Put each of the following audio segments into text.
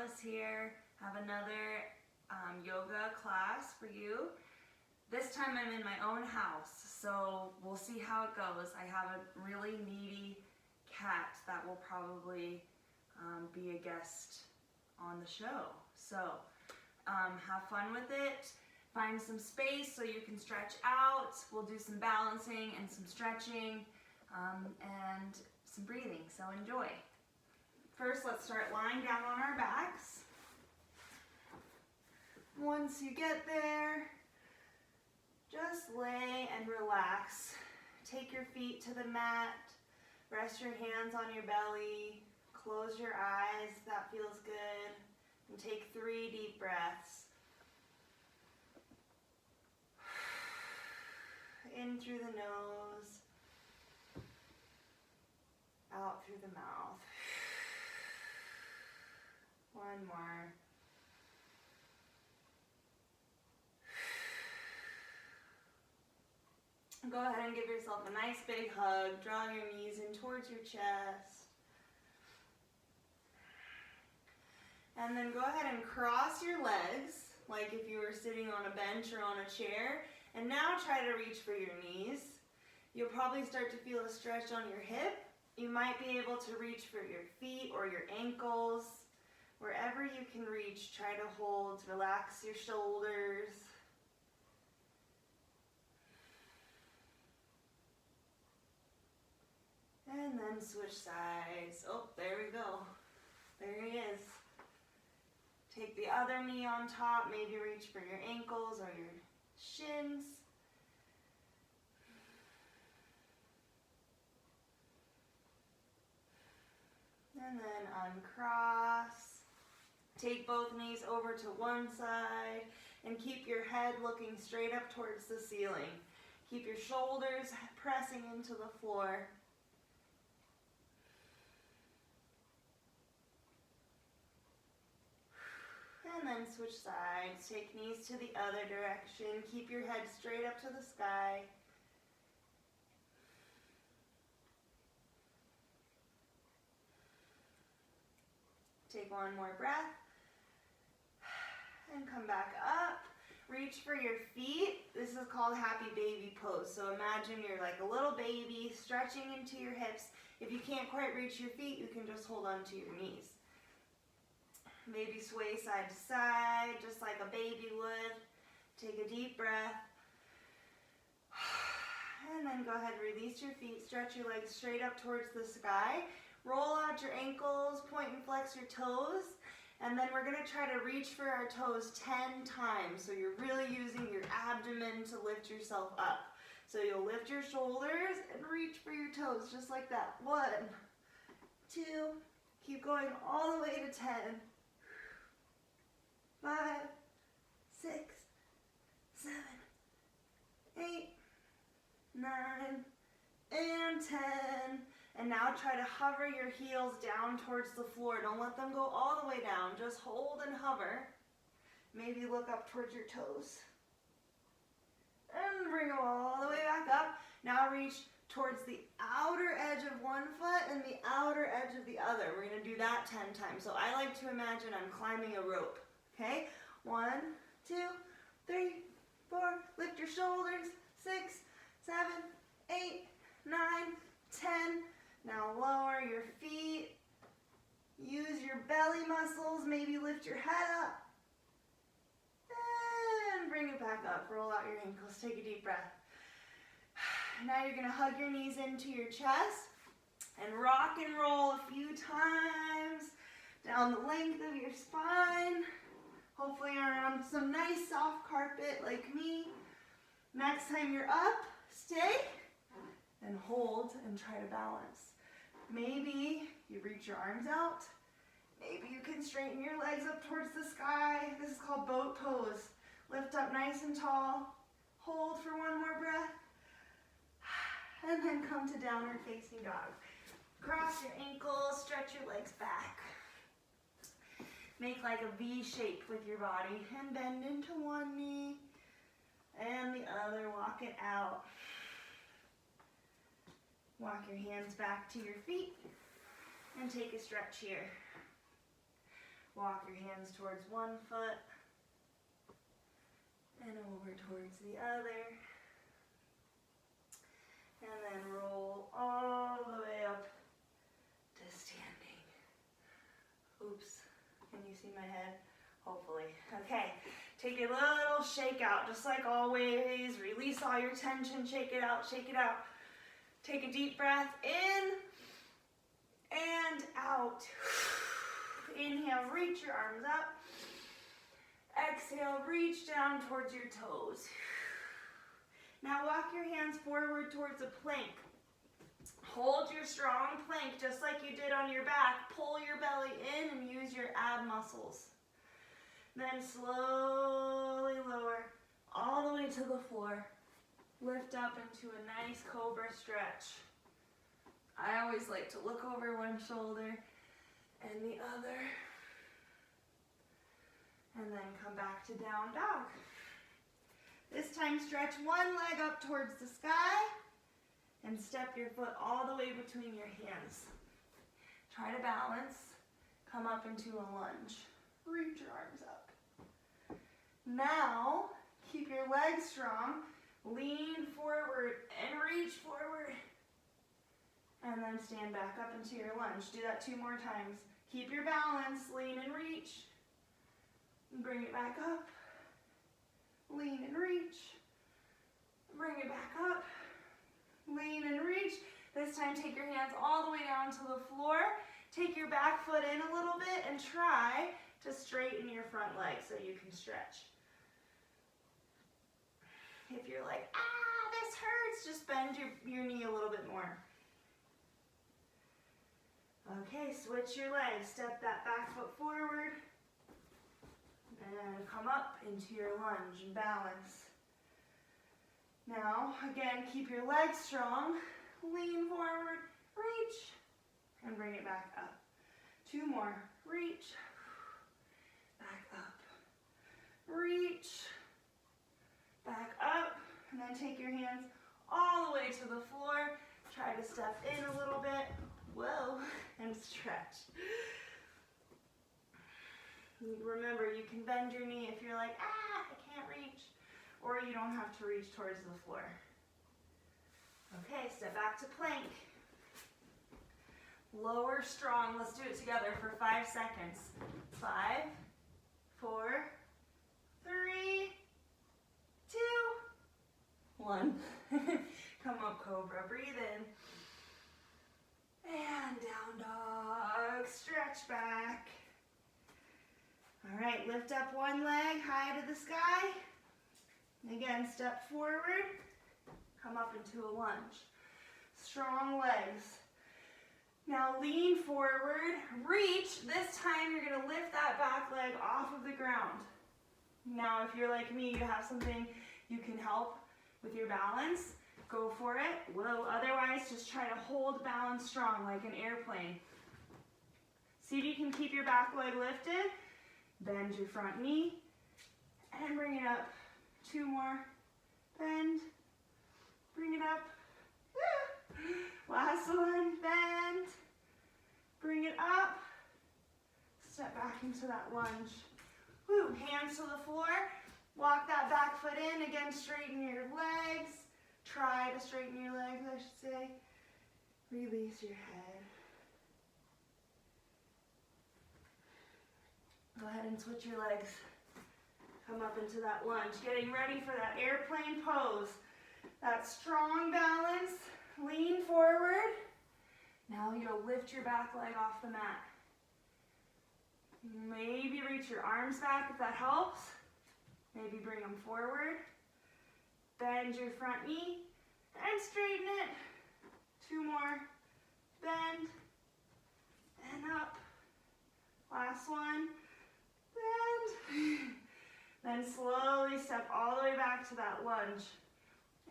Ellis here. Have another yoga class for you. This time I'm in my own house, so we'll see how it goes. I have a really needy cat that will probably be a guest on the show. So have fun with it. Find some space so you can stretch out. We'll do some balancing and some stretching and some breathing, so enjoy. First, let's start lying down on our backs. Once you get there, just lay and relax. Take your feet to the mat, rest your hands on your belly, close your eyes, that feels good, and take 3 deep breaths. In through the nose, out through the mouth. One more. Go ahead and give yourself a nice big hug. Draw your knees in towards your chest. And then go ahead and cross your legs, like if you were sitting on a bench or on a chair. And now try to reach for your knees. You'll probably start to feel a stretch on your hip. You might be able to reach for your feet or your ankles. Wherever you can reach, try to hold. Relax your shoulders. And then switch sides. Oh, there we go. There he is. Take the other knee on top. Maybe reach for your ankles or your shins. And then uncross. Take both knees over to one side and keep your head looking straight up towards the ceiling. Keep your shoulders pressing into the floor. And then switch sides. Take knees to the other direction. Keep your head straight up to the sky. Take one more breath. And come back up. Reach for your feet. This is called happy baby pose. So imagine you're like a little baby stretching into your hips. If you can't quite reach your feet, you can just hold on to your knees. Maybe sway side to side, just like a baby would. Take a deep breath. And then go ahead and release your feet. Stretch your legs straight up towards the sky. Roll out your ankles, point and flex your toes. And then we're going to try to reach for our toes 10 times. So you're really using your abdomen to lift yourself up. So you'll lift your shoulders and reach for your toes just like that. 1, 2, keep going all the way to 10. 5, 6, 7, 8, 9, and 10. And now try to hover your heels down towards the floor. Don't let them go all the way down. Just hold and hover. Maybe look up towards your toes. And bring them all the way back up. Now reach towards the outer edge of one foot and the outer edge of the other. We're going to do that 10 times. So I like to imagine I'm climbing a rope. Okay? 1, 2, 3, 4. Lift your shoulders. 6, 7, 8, 9, 10. Now lower your feet. Use your belly muscles. Maybe lift your head up. And bring it back up. Roll out your ankles. Take a deep breath. Now you're going to hug your knees into your chest and rock and roll a few times down the length of your spine. Hopefully you're on some nice soft carpet like me. Next time you're up, stay and hold and try to balance. Maybe you reach your arms out. Maybe you can straighten your legs up towards the sky. This is called boat pose. Lift up nice and tall. Hold for one more breath. And then come to downward facing dog. Cross your ankles, stretch your legs back. Make like a V shape with your body and bend into one knee and the other. Walk it out. Walk your hands back to your feet and take a stretch here. Walk your hands towards one foot and over towards the other. And then roll all the way up to standing. Oops, can you see my head? Hopefully. Okay, take a little shake out, just like always. Release all your tension, shake it out, shake it out. Take a deep breath in and out. Inhale, reach your arms up. Exhale, reach down towards your toes. Now walk your hands forward towards a plank. Hold your strong plank just like you did on your back. Pull your belly in and use your ab muscles. Then slowly lower all the way to the floor. Lift up into a nice cobra stretch. I always like to look over one shoulder and the other. And then come back to down dog. This time stretch one leg up towards the sky and step your foot all the way between your hands. Try to balance. Come up into a lunge. Reach your arms up. Now, keep your legs strong. Lean forward and reach forward. And then stand back up into your lunge. Do that 2 more times. Keep your balance. Lean and reach. Bring it back up. Lean and reach. Bring it back up. Lean and reach. This time take your hands all the way down to the floor. Take your back foot in a little bit and try to straighten your front leg so you can stretch. If you're like, this hurts, just bend your knee a little bit more. Okay, switch your legs. Step that back foot forward. And come up into your lunge and balance. Now, again, keep your legs strong. Lean forward, reach, and bring it back up. 2 more. Reach, back up. Reach, back up. And then take your hands all the way to the floor. Try to step in a little bit. Whoa, and stretch. Remember, you can bend your knee if you're like, I can't reach, or you don't have to reach towards the floor. Okay, step back to plank. Lower strong. Let's do it together for 5 seconds. 5, 4, 3, 2, 1. Come up, cobra. Breathe in. And down dog. Stretch back. All right, lift up one leg high to the sky. Again, step forward. Come up into a lunge. Strong legs. Now lean forward, reach. This time you're gonna lift that back leg off of the ground. Now if you're like me, you have something you can help with your balance, go for it. Whoa, otherwise just try to hold balance strong like an airplane. See if you can keep your back leg lifted. Bend your front knee and bring it up. 2 more. Bend. Bring it up. Last one. Bend. Bring it up. Step back into that lunge. Woo. Hands to the floor. Walk that back foot in. Again, straighten your legs. Try to straighten your legs, I should say. Release your head. Go ahead and switch your legs. Come up into that lunge. Getting ready for that airplane pose. That strong balance. Lean forward. Now you'll lift your back leg off the mat. Maybe reach your arms back if that helps. Maybe bring them forward. Bend your front knee and straighten it. 2 more. Bend and up. Last one. Bend. Then slowly step all the way back to that lunge.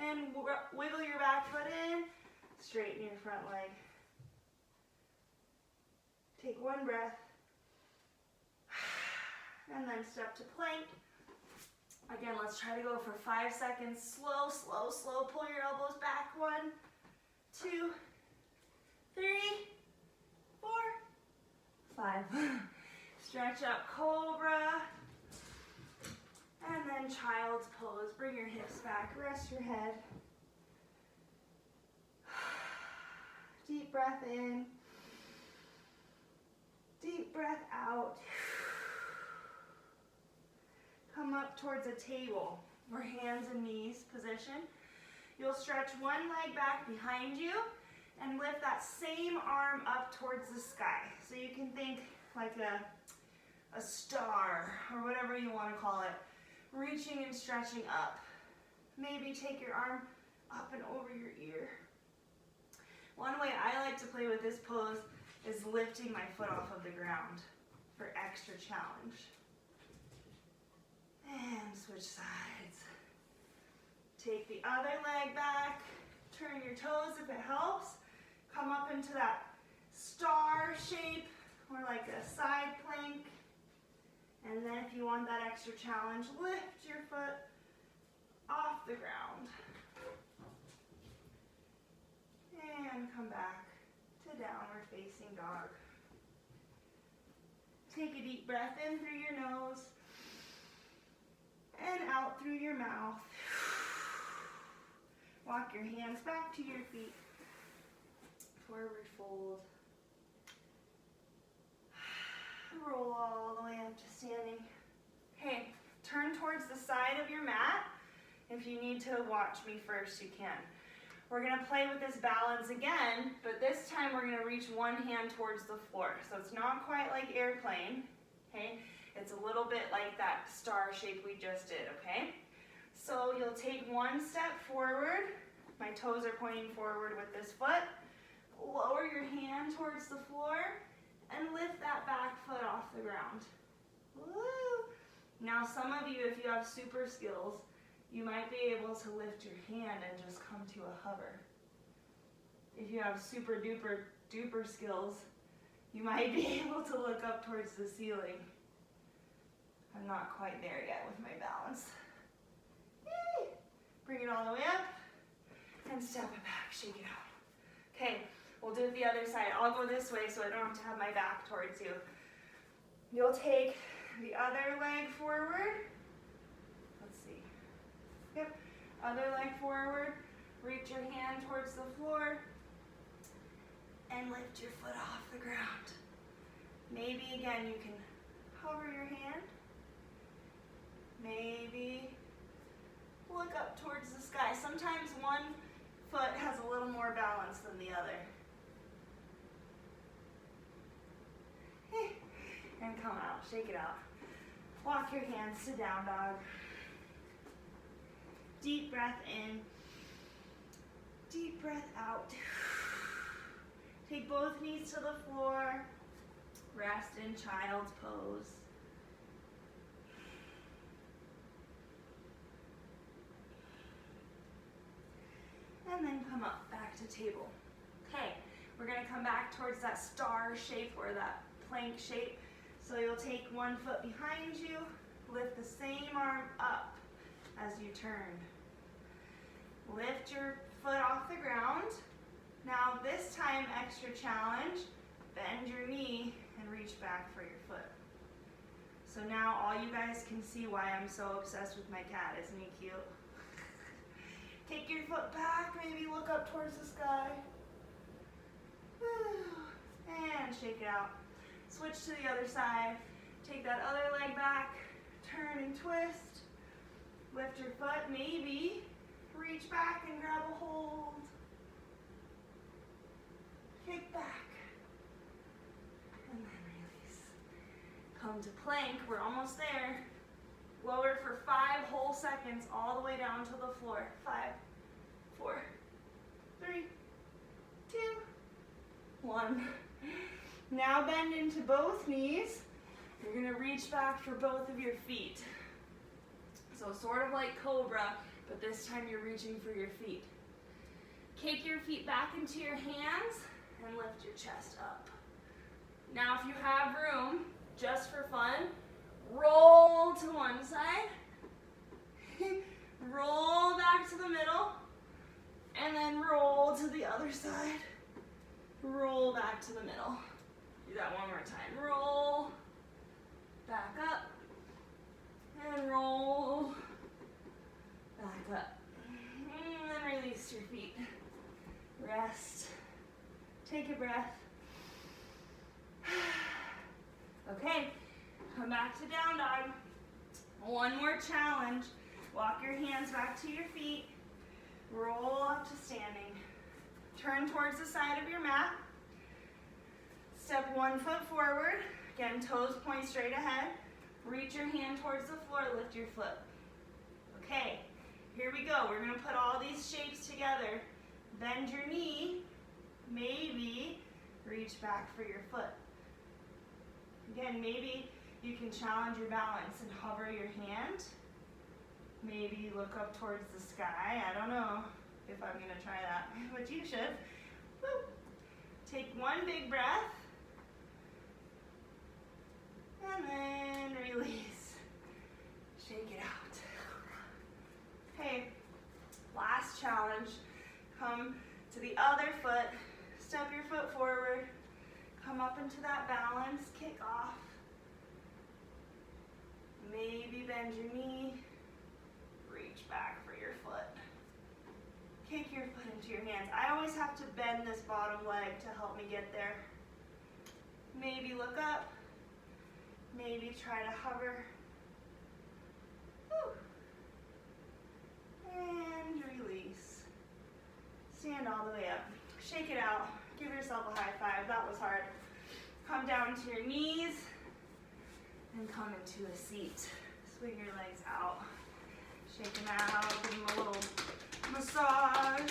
And wiggle your back foot in. Straighten your front leg. Take 1 breath. And then step to plank. Again, let's try to go for 5 seconds. Slow, slow, slow. Pull your elbows back. 1, 2, 3, 4, 5. Stretch up cobra. And then child's pose. Bring your hips back, rest your head. Deep breath in. Deep breath out. Come up towards a table or hands and knees position. You'll stretch one leg back behind you and lift that same arm up towards the sky. So you can think like a star or whatever you want to call it. Reaching and stretching up. Maybe take your arm up and over your ear. One way I like to play with this pose is lifting my foot off of the ground for extra challenge. And switch sides. Take the other leg back. Turn your toes if it helps. Come up into that star shape or like a side plank. And then if you want that extra challenge, lift your foot off the ground. And come back to downward facing dog. Take a deep breath in through your nose and out through your mouth. Walk your hands back to your feet. Forward fold. Roll all the way up to standing. Okay, turn towards the side of your mat. If you need to watch me first, you can. We're going to play with this balance again, but this time we're going to reach one hand towards the floor. So it's not quite like airplane, okay? It's a little bit like that star shape we just did, okay? So you'll take one step forward. My toes are pointing forward with this foot. Lower your hand towards the floor and lift that back foot off the ground. Woo! Now some of you, if you have super skills, you might be able to lift your hand and just come to a hover. If you have super duper duper skills, you might be able to look up towards the ceiling. I'm not quite there yet with my balance. Yay! Bring it all the way up and step it back, shake it out. Okay, we'll do it the other side. I'll go this way so I don't have to have my back towards you. You'll take the other leg forward. Let's see. Yep, other leg forward. Reach your hand towards the floor and lift your foot off the ground. Maybe again you can hover your hand. Maybe look up towards the sky. Sometimes one foot has a little more balance than the other. And come out, shake it out. Walk your hands to down dog. Deep breath in. Deep breath out. Take both knees to the floor. Rest in child's pose. And then come up back to table. Okay, we're going to come back towards that star shape or that plank shape. So you'll take one foot behind you, lift the same arm up as you turn. Lift your foot off the ground. Now this time, extra challenge, bend your knee and reach back for your foot. So now all you guys can see why I'm so obsessed with my cat. Isn't he cute? Take your foot back, maybe look up towards the sky. And shake it out. Switch to the other side. Take that other leg back, turn and twist. Lift your foot, maybe reach back and grab a hold. Kick back. And then release. Come to plank, we're almost there. Lower for 5 whole seconds, all the way down to the floor. 5, 4, 3, 2, 1. Now bend into both knees. You're going to reach back for both of your feet. So sort of like cobra, but this time you're reaching for your feet. Kick your feet back into your hands and lift your chest up. Now if you have room, just for fun, roll to one side, roll back to the middle, and then roll to the other side. Roll back to the middle. Do that one more time. Roll, Back up. And roll. Back up. And then release your feet. Rest. Take a breath. Okay, come back to down dog. One more challenge. Walk your hands back to your feet. Roll up to standing. Turn towards the side of your mat. Step 1 foot forward. Again, toes point straight ahead. Reach your hand towards the floor, lift your foot. Okay, here we go. We're gonna put all these shapes together. Bend your knee, maybe reach back for your foot. Again, maybe you can challenge your balance and hover your hand. Maybe look up towards the sky. I don't know if I'm gonna try that, but you should. Woo. Take one big breath. And then release. Shake it out. Okay, last challenge. Come to the other foot. Step your foot forward. Come up into that balance. Kick off. Maybe bend your knee. Reach back for your foot. Kick your foot into your hands. I always have to bend this bottom leg to help me get there. Maybe look up. Maybe try to hover. Woo. And release. Stand all the way up. Shake it out. Give yourself a high five. That was hard. Come down to your knees and come into a seat. Swing your legs out. Shake them out. Give them a little massage.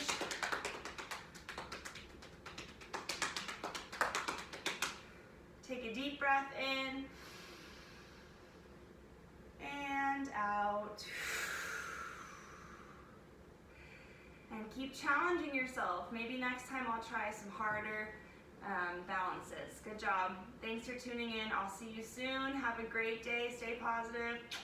Take a deep breath in and out. And keep challenging yourself. Maybe next time I'll try some harder balances. Good job. Thanks for tuning in. I'll see you soon. Have a great day. Stay positive.